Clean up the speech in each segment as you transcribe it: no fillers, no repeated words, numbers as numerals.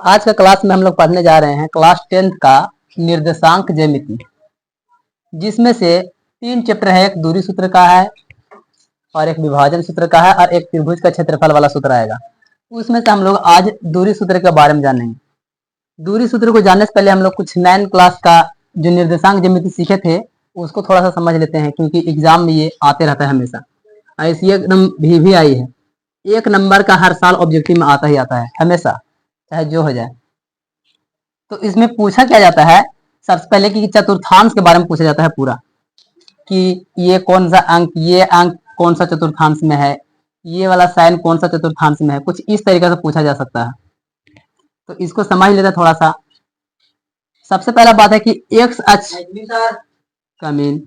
आज का क्लास में हम लोग पढ़ने जा रहे हैं क्लास 10th का निर्देशांक ज्यामिति, जिसमें से 3 चैप्टर है। एक दूरी सूत्र का है और एक विभाजन सूत्र का है और एक त्रिभुज का क्षेत्रफल वाला सूत्र आएगा। उसमें से हम लोग आज दूरी सूत्र के बारे में जानेंगे। दूरी सूत्र को जानने से पहले हम लोग कुछ 9 क्लास का जो निर्देशांक ज्यामिति सीखे थे उसको थोड़ा सा समझ लेते हैं, क्योंकि एग्जाम में ये आते रहता है हमेशा। ऐसी एकदम भी आई है, 1 नंबर का हर साल ऑब्जेक्टिव में आता ही आता है हमेशा, चाहे जो हो जाए। तो इसमें पूछा क्या जाता है, सबसे पहले कि चतुर्थांश के बारे में पूछा जाता है पूरा, कि ये कौन सा अंक, ये अंक कौन सा चतुर्थांश में है, ये वाला साइन कौन सा चतुर्थांश में है, कुछ इस तरीके से पूछा जा सकता है। तो इसको समझ लेते हैं थोड़ा सा। सबसे पहला बात है कि एक्स अक्ष कमीन,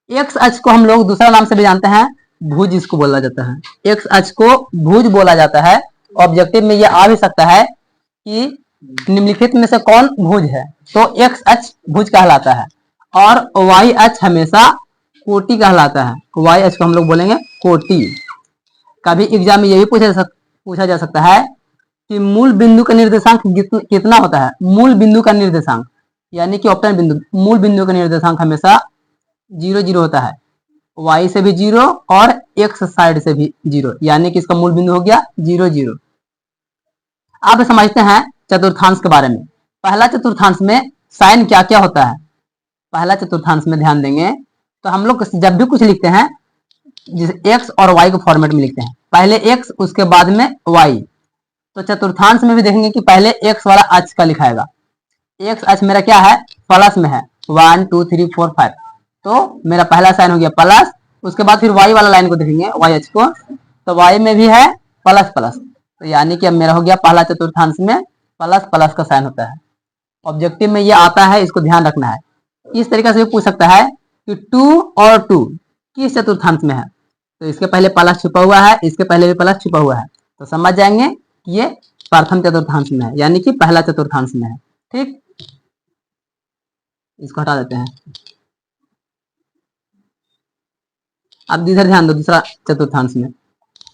एक्स अक्ष को हम लोग दूसरा नाम से भी जानते हैं, भुज इसको बोला जाता है। एक्स अक्ष को भुज बोला जाता है। ऑब्जेक्टिव में यह आ भी सकता है कि निम्नलिखित में से कौन भुज है, तो एक्स अक्ष भुज कहलाता है और वाई अक्ष हमेशा कोटि कहलाता है। वाई अक्ष को हम लोग बोलेंगे कोटि। कभी एग्जाम में यह भी पूछा जा सकता है कि मूल बिंदु का निर्देशांक कितना होता है। मूल बिंदु का निर्देशांक यानी कि ऑप्टन बिंदु, मूल बिंदु का निर्देशांक हमेशा 0 0 होता है। y से भी 0 और x साइड से भी 0, यानी कि इसका मूल बिंदु हो गया 0 0। अब समझते हैं चतुर्थांश के बारे में। पहला चतुर्थांश में साइन क्या क्या होता है। पहला चतुर्थांश में ध्यान देंगे तो हम लोग जब भी कुछ लिखते हैं जिसे x और y के फॉर्मेट में लिखते हैं, पहले x उसके बाद में y। तो चतुर्थांश में भी देखेंगे कि पहले x वाला अक्ष का लिखाएगा। x अक्ष मेरा क्या है, प्लस में है, 1 2 3 4 5, तो मेरा पहला साइन हो गया प्लस। उसके बाद फिर y वाला लाइन को देखेंगे, y अक्ष को, तो y में भी है प्लस प्लस, तो यानी कि अब मेरा हो गया पहला चतुर्थांश में प्लस प्लस का साइन होता है। ऑब्जेक्टिव में ये आता है, इसको ध्यान रखना है। इस तरीके से भी पूछ सकता है कि 2 और 2 किस चतुर्थांश में है, तो इसके पहले प्लस छुपा हुआ है, इसके पहले भी प्लस छुपा हुआ है, तो समझ जाएंगे कि ये प्रथम चतुर्थांश में है, यानी कि पहला चतुर्थांश में है। ठीक, इसको हटा देते हैं। अब इधर ध्यान दो, दूसरा चतुर्थांश में।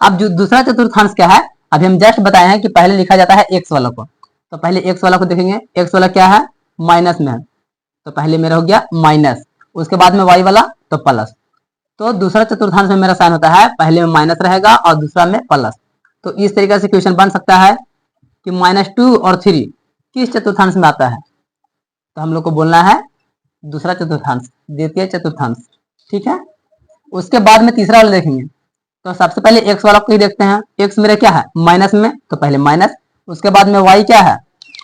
अब जो दूसरा चतुर्थांश क्या है, अभी हम जस्ट बताए हैं कि पहले लिखा जाता है एक्स वाला को, तो पहले एक्स वाला को देखेंगे। एक्स वाला क्या है, माइनस में है, तो पहले मेरा हो गया माइनस, उसके बाद में वाई वाला तो प्लस। तो दूसरा चतुर्थांश में मेरा साइन होता है, पहले में माइनस रहेगा और दूसरा में प्लस। तो इस तरीके से क्वेश्चन बन सकता है कि -2 और 3 किस चतुर्थांश में आता है, तो हम लोग को बोलना है दूसरा चतुर्थांश, द्वितीय चतुर्थांश। ठीक है, उसके बाद में तीसरा वाला देखेंगे। तो सबसे पहले एक्स वाला को ही देखते हैं। एक्स मेरा क्या है, माइनस में, तो पहले माइनस, उसके बाद में वाई क्या है,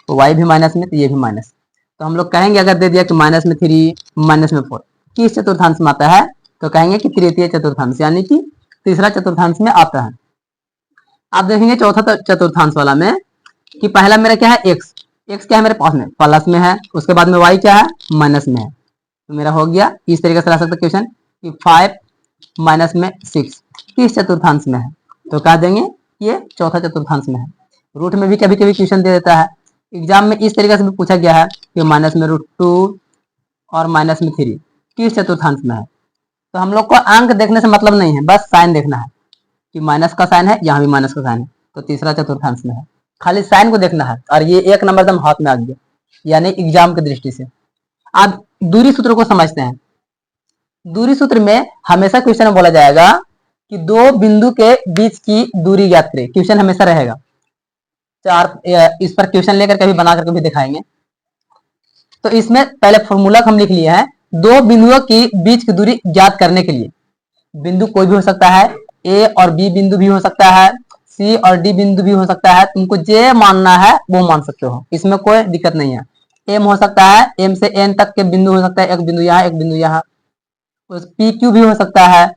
तो वाई भी माइनस में, तो ये भी माइनस। तो हम लोग कहेंगे अगर दे दिया कि -3 -4 किस चतुर्थांश में आता है, तो कहेंगे कि तृतीय चतुर्थांश, यानी कि तीसरा चतुर्थांश में आता है। आप देखेंगे चौथा चतुर्थांश वाला में कि पहला मेरा क्या है एक्स, एक्स क्या है मेरे पास में, प्लस में है, उसके बाद में वाई क्या है, माइनस में है, तो मेरा हो गया इस तरीके से ला सकते क्वेश्चन कि 5 -6 किस चतुर्थांश में है, तो कह देंगे ये चौथा चतुर्थांश में है। रूट में भी कभी कभी क्वेश्चन दे देता है, एग्जाम में इस तरीके से भी पूछा गया है कि -√2 और -3 किस चतुर्थांश में है। तो हम लोग को अंक देखने से मतलब नहीं है, बस साइन देखना है कि माइनस का साइन है, यहाँ भी माइनस का साइन है, तो तीसरा चतुर्थांश में है। खाली साइन को देखना है और ये 1 नंबर एकदम हाथ में आ गया, यानी एग्जाम की दृष्टि से। अब दूरी सूत्र को समझते हैं। दूरी सूत्र में हमेशा क्वेश्चन में बोला जाएगा कि 2 बिंदु के बीच की दूरी ज्ञात करें, क्वेश्चन हमेशा रहेगा। इस पर क्वेश्चन लेकर कभी बना करके भी दिखाएंगे। तो इसमें पहले फॉर्मूला हम लिख लिए हैं, 2 बिंदुओं की बीच की दूरी ज्ञात करने के लिए। बिंदु कोई भी हो सकता है, ए और बी बिंदु भी हो सकता है, सी और डी बिंदु भी हो सकता है, तुमको जे मानना है वो मान सकते हो, इसमें कोई दिक्कत नहीं है। एम हो सकता है, एम से एन तक के बिंदु हो सकता है, एक बिंदु यहाँ एक बिंदु यहाँ। पी क्यू भी हो सकता है,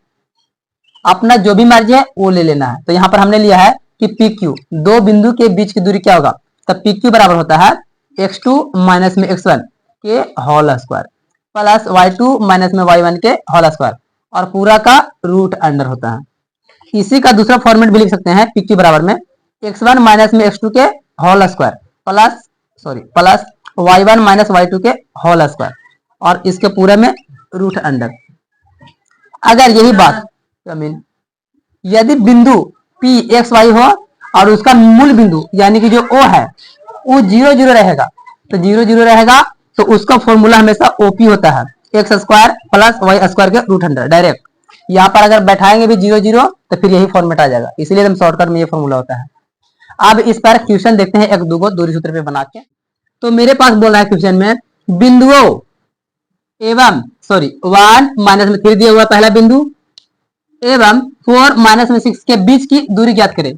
अपना जो भी मर्जी है वो ले लेना है। तो यहाँ पर हमने लिया है कि पी क्यू, 2 बिंदु के बीच की दूरी क्या होगा, तब पी क्यू बराबर होता है x2 माइनस में x1 के whole square plus y2 minus में y1 के होल स्क्वायर, और पूरा का रूट अंडर होता है। इसी का दूसरा फॉर्मेट भी लिख सकते हैं, पी क्यू बराबर में x1 माइनस में x2 के whole square plus y1 minus y2 के होल स्क्वायर, और इसके पूरे में रूट अंडर। अगर यही बात यदि बिंदु P x y हो और उसका मूल बिंदु यानी कि जो O है वो 0 0 रहेगा, तो 0 0 रहेगा, तो उसका फॉर्मूला हमेशा ओपी होता है, x square plus y square के रूट अंडर। डायरेक्ट यहाँ पर अगर बैठाएंगे भी 0 0 तो फिर यही फॉर्मेट आ जाएगा, इसीलिए हम शॉर्टकट में ये फॉर्मूला होता है। अब इस पर क्वेश्चन देखते हैं एक दो को दूरी सूत्र पे बना के। तो मेरे पास बोल रहा है क्वेश्चन में बिंदुओं एवं सॉरी 1 माइनस में 3 दिया हुआ पहला बिंदु एवं 4 माइनस में 6 के बीच की दूरी ज्ञात करें।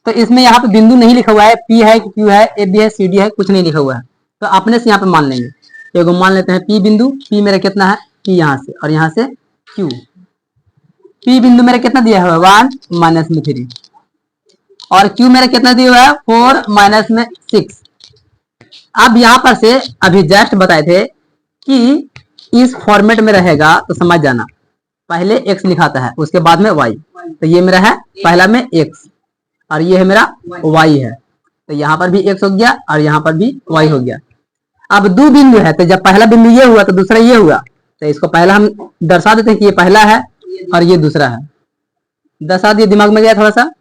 तो इसमें यहाँ पे बिंदु नहीं लिखा हुआ है, पी है क्यू है ए बी है सी डी है, कुछ नहीं लिखा हुआ है, तो अपने से यहाँ पे मान लेंगे। तो मान लेते हैं पी बिंदु, पी मेरा कितना है पी यहाँ से और यहाँ से क्यू। पी बिंदु मेरा कितना दिया हुआ है 1 माइनस में 3 और क्यू मेरा कितना दिया हुआ है 4 माइनस में 6। अब यहाँ पर से अभी जस्ट बताए थे कि इस फॉर्मेट में रहेगा तो समझ जाना, पहले x लिखाता है उसके बाद में y, तो ये मेरा है पहला में x और ये है मेरा y है, तो यहाँ पर भी x हो गया और यहाँ पर भी y हो गया। अब दो बिंदु है, तो जब पहला बिंदु ये हुआ तो दूसरा ये हुआ, तो इसको पहला हम दर्शा देते हैं कि ये पहला है और ये दूसरा है, दर्शा दिए, दिमाग में गया थोड़ा सा।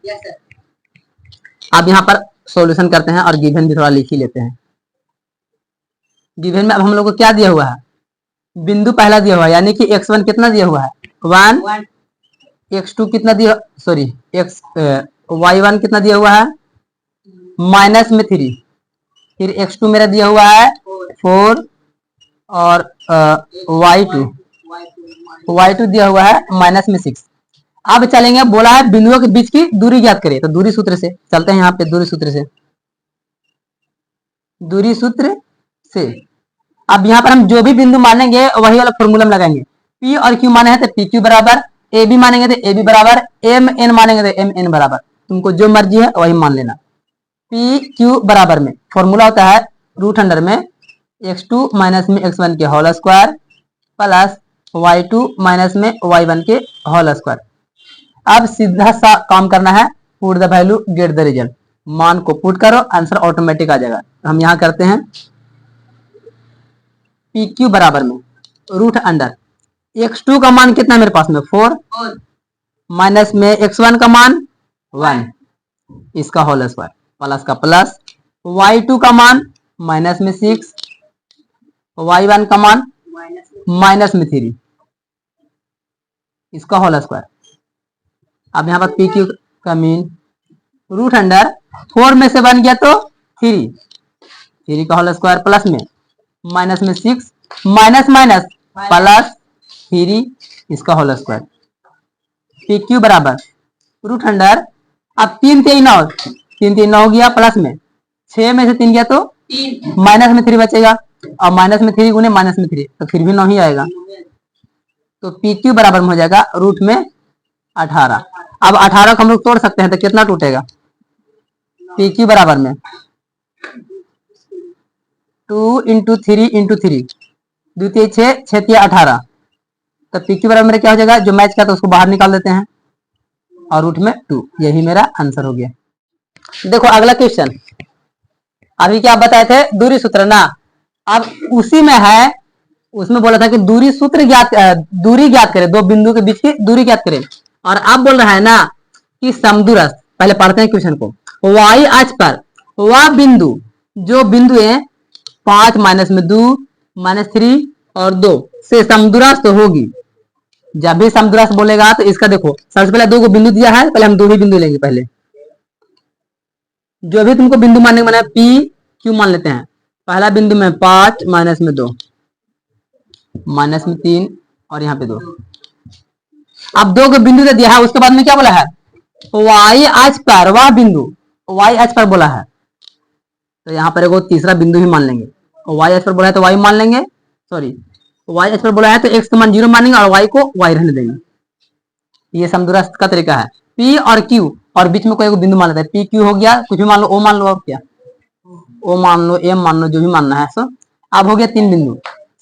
अब यहाँ पर सॉल्यूशन करते हैं और गिवन भी थोड़ा लिख ही लेते हैं। गिवन में अब हम लोग को क्या दिया हुआ है, बिंदु पहला दिया हुआ है यानी कि x1 कितना दिया हुआ है 1, x2 कितना दिया सॉरी y1 कितना दिया हुआ है माइनस में 3, फिर x2 मेरा दिया हुआ है 4 और y2 दिया हुआ है माइनस में 6। अब चलेंगे, बोला है बिंदुओं के बीच की दूरी ज्ञात करें, तो दूरी सूत्र से चलते हैं। यहाँ पे दूरी सूत्र से अब यहाँ पर हम जो भी बिंदु मानेंगे वही वाला फॉर्मूला में लगाएंगे। P और Q माने हैं तो PQ बराबर, AB मानेंगे तो AB बराबर, MN मानेंगे तो MN बराबर, तुमको जो मर्जी है वही मान लेना। PQ बराबर में फॉर्मूला होता है रूट अंडर में x2 माइनस में x1 के whole square plus y2 minus में y1 के होल स्क्वायर। अब सीधा सा काम करना है, put the value get the result, मान को पुट करो आंसर ऑटोमेटिक आ जाएगा। हम यहाँ करते हैं PQ बराबर में रूट अंडर x2 का मान कितना मेरे पास में 4 माइनस में x1 का मान 1 इसका होल स्क्वायर प्लस का प्लस y2 का मान माइनस में 6 y1 का मान माइनस में 3 इसका होल स्क्वायर। अब यहाँ पर PQ का मीन रूट अंडर 4 में से बन गया तो 3 का होल स्क्वायर प्लस में माइनस में 6 माइनस माइनस प्लस 3 इसका होल स्क्वायर। PQ बराबर रूट अंडर, अब 3 3 9 हो गया प्लस में 6 में से 3 गया तो माइनस में 3 बचेगा और माइनस में 3 गुने माइनस में 3 तो फिर भी 9 ही आएगा, तो PQ बराबर में हो जाएगा रूट में 18। अब 18 को हम लोग तोड़ सकते हैं तो कितना टूटेगा, PQ बराबर में 2 इंटू 3 इंटू 3 द्वितीय 6 6 18, तो PQ बराबर में क्या हो जाएगा, जो मैच का तो उसको बाहर निकाल देते हैं और रूट में 2, यही मेरा आंसर हो गया। देखो अगला क्वेश्चन, अभी क्या बताए थे दूरी सूत्र ना, अब उसी में है, उसमें बोला था कि दूरी ज्ञात करें, दो बिंदु के बीच की दूरी ज्ञात करें। और अब बोल रहा है ना कि समदूरस्थ, पहले पढ़ते हैं क्वेश्चन को, y अक्ष पर वह बिंदु जो बिंदु है 5 माइनस में 2 माइनस 3 और 2 से समदूरस्थ होगी। जब भी समदूरस्थ बोलेगा तो इसका देखो सबसे पहले 2 को बिंदु दिया है, पहले हम 2 ही बिंदु लेंगे, पहले जो भी तुमको बिंदु मानने का P Q मान लेते हैं। पहला बिंदु में 5 माइनस में 2 माइनस में 3 और यहाँ पे 2, अब 2 को बिंदु दे दिया है, उसके बाद में क्या बोला है y अक्ष पर वह बिंदु, y अक्ष पर बोला है तो यहाँ पर एगो तीसरा बिंदु ही मान लेंगे, y अक्ष पर बोला है तो y मान लेंगे, सॉरी y अक्ष पर बोला है तो x का मान 0 मानेंगे और y को y रहने देंगे। ये समदूरस्थ का तरीका है। P और Q और बीच में कोई एक बिंदु मान लेता है, P Q हो गया, कुछ भी मान लो, O मान लो, और क्या O मान लो, M मान लो, जो भी मानना है। सो अब हो गया 3 बिंदु।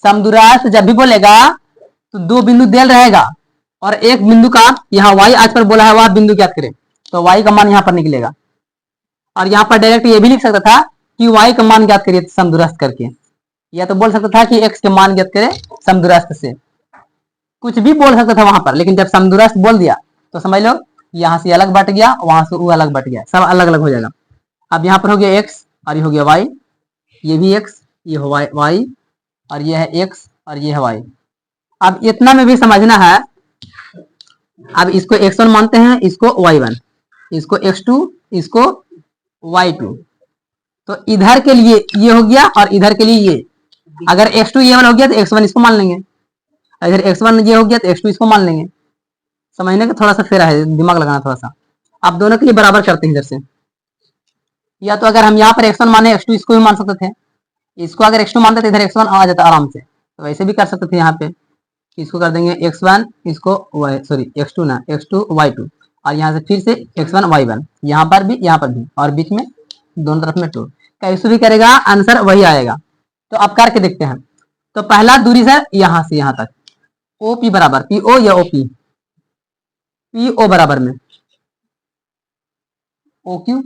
समदूरस्थ जब भी बोलेगा तो 2 बिंदु देल रहेगा और एक बिंदु का यहाँ y अक्ष पर बोला है वह बिंदु ज्ञात करें, तो y का मान यहाँ पर निकलेगा। और यहाँ पर डायरेक्ट ये भी लिख सकता था कि y का मान ज्ञात करिए समदूरस्थ करके, या तो बोल सकता था कि x के मान ज्ञात करें समदूरस्थ से, कुछ भी बोल सकता था वहां पर, लेकिन जब समदूरस्थ बोल दिया तो समझ लो यहाँ से अलग बट गया, वहां से वो अलग बट गया, सब अलग अलग हो जाएगा। अब यहाँ पर हो गया x और ये हो गया y, ये भी x, ये हो y और ये है x और ये है y। अब इतना में भी समझना है। अब इसको x1 मानते हैं, इसको y1, इसको x2, इसको y2। तो इधर के लिए ये हो गया और इधर के लिए ये। अगर x2 ये वाला हो गया तो x1 इसको मान लेंगे, अगर x1 ये हो गया तो x2 इसको मान लेंगे। समझने का थोड़ा सा फेरा है, दिमाग लगाना थोड़ा सा। आप दोनों के लिए बराबर करते हैं इधर से, या तो अगर हम यहाँ पर x1 माने x2 इसको भी मान सकते थे, इसको अगर x2 मानते थे इधर x1 आ जाता आराम से, तो वैसे भी कर सकते थे। यहाँ पे इसको कर देंगे x1, इसको x2 ना x2 y2 और यहाँ से फिर से x1 y1, यहाँ पर भी और बीच में दोनों तरफ में 2। कैसे भी करेगा आंसर वही आएगा। तो अब करके देखते हैं। तो पहला दूरी सर यहाँ से यहाँ तक OP बराबर PO या OP, PO बराबर में OQ,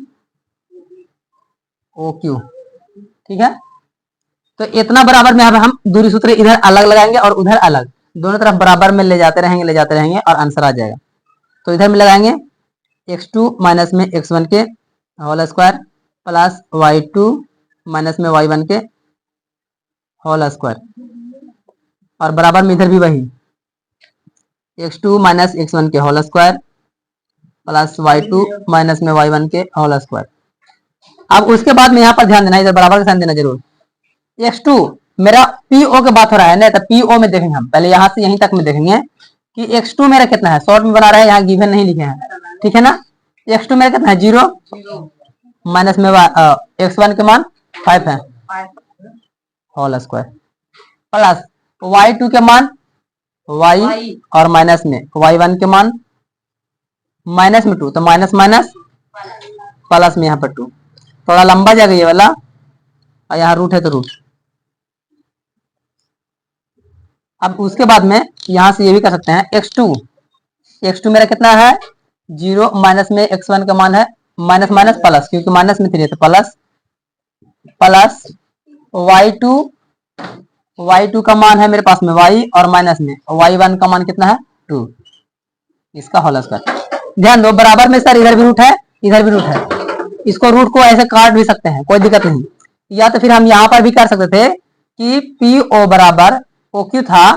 OQ, ठीक है। तो इतना बराबर में अब हम दूरी सूत्र इधर अलग लगाएंगे और उधर अलग, दोनों तरफ बराबर में ले जाते रहेंगे और आंसर आ जाएगा। तो इधर में लगाएंगे x2 माइनस में x1 के whole square plus y2 minus में y1 के होल स्क्वायर, और बराबर में इधर भी वही x2 माइनस x1 के whole square plus y2 minus में y1 के होल स्क्वायर। अब उसके बाद में यहाँ पर ध्यान देना, इधर बराबर का ध्यान देना जरूर। x2 मेरा PO के बात हो रहा है ना, तो PO में देखेंगे हम, पहले यहाँ से यहीं तक में देखेंगे कि x2 मेरा कितना है, शॉर्ट में बना रहा है, यहाँ गिवन नहीं लिखे हैं, ठीक है ना। x2 मेरा कितना है 0 माइनस में x1 के मान 5 है होल स्क्वायर प्लस y2 के मान y और माइनस में y1 के मान माइनस में 2, तो माइनस माइनस प्लस में यहाँ पर 2, थोड़ा लंबा जाएगा ये वाला, और यहाँ रूट है तो रूट। अब उसके बाद में यहाँ से ये भी कर सकते हैं x2 मेरा कितना है 0 माइनस में x1 का मान है माइनस माइनस प्लस, क्योंकि माइनस में 3 है तो प्लस प्लस y2 का मान है मेरे पास में y और माइनस में y1 का मान कितना है 2, इसका होल स्क्वायर। ध्यान दो बराबर में सर इधर भी रूट है इधर भी रूट है, इसको रूट को ऐसे काट भी सकते हैं, कोई दिक्कत नहीं। या तो फिर हम यहाँ पर भी कर सकते थे कि PO बराबर OQ था,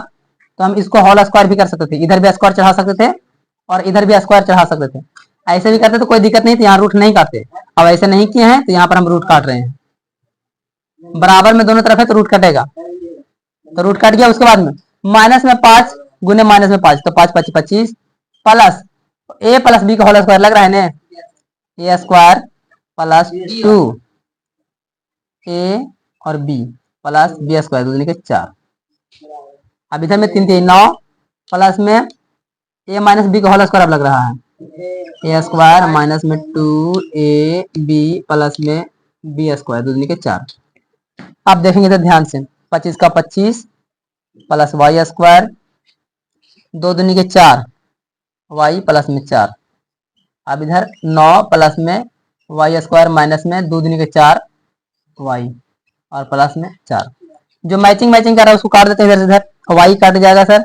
तो हम इसको होल स्क्वायर भी कर सकते थे, इधर भी स्क्वायर चढ़ा सकते थे और इधर भी स्क्वायर चढ़ा सकते थे। ऐसे भी करते तो कोई दिक्कत नहीं थी, यहाँ रूट नहीं काटते। अब ऐसे नहीं किए हैं तो यहाँ पर हम रूट काट रहे हैं, बराबर में दोनों तरफ है तो रूट कटेगा, तो रूट कट गया। उसके बाद में माइनस में 5 गुने माइनस में 5, तो 5 5 25 प्लस A प्लस B का होल स्क्वायर लग रहा है ना, A स्क्वायर प्लस 2A और B प्लस B स्क्वायर, दूसरे के 4। अब इधर में 3 3 9 प्लस में A माइनस B का होल स्क्वायर अब लग रहा है A स्क्वायर माइनस में 2AB प्लस में B स्क्वायर, दूसरे के 4। अब देखेंगे तो ध्यान से 25 का 25 प्लस Y स्क्वायर 2 दूनी के 4 y प्लस में 4। अब इधर 9 प्लस में y स्क्वायर माइनस में 2 दूनी के 4 y और प्लस में 4। जो मैचिंग कर रहा है उसको काट देते हैं इधर से इधर, y कट जाएगा सर,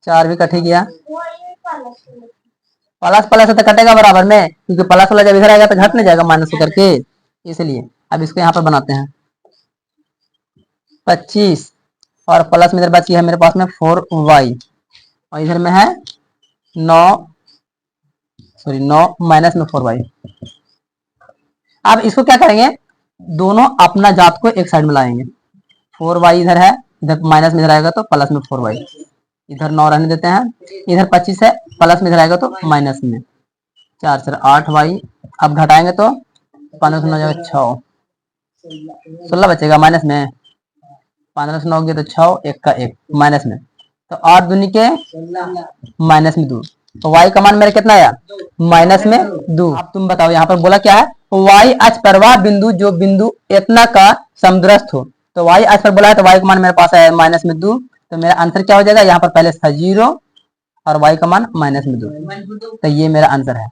4 भी कट ही गया, प्लस प्लस तो कटेगा बराबर में, क्योंकि प्लस वाला जब इधर आएगा तो घट नहीं जाएगा माइनस होकर के, इसलिए। अब इसको यहाँ पर बनाते हैं 25 और प्लस में इधर बची है मेरे पास में 4y और इधर में है 9 माइनस में 4y। अब इसको क्या करेंगे, दोनों अपना जात को एक साइड में लाएंगे, 4y इधर है, इधर माइनस में इधर आएगा तो प्लस में 4y, इधर 9 रहने देते हैं, इधर 25 है प्लस में इधर आएगा तो माइनस में 4 से 8y। अब घटाएंगे तो 15 से 9 जाएगा 6, 16 बचेगा माइनस में, 15 से 9 गया तो 6 1 का 1 माइनस में, तो 8 दूनी के माइनस में 2, तो y का मान मेरा कितना आया माइनस में 2। अब तुम बताओ यहाँ पर बोला क्या है, y अक्ष पर वह बिंदु जो बिंदु इतना का समदृष्ट हो, तो y अक्ष पर बोला है तो y का मान मेरे पास आया माइनस में 2, तो मेरा आंसर क्या हो जाएगा, यहाँ पर पहले था 0 और y का मान माइनस में 2, तो ये मेरा आंसर है।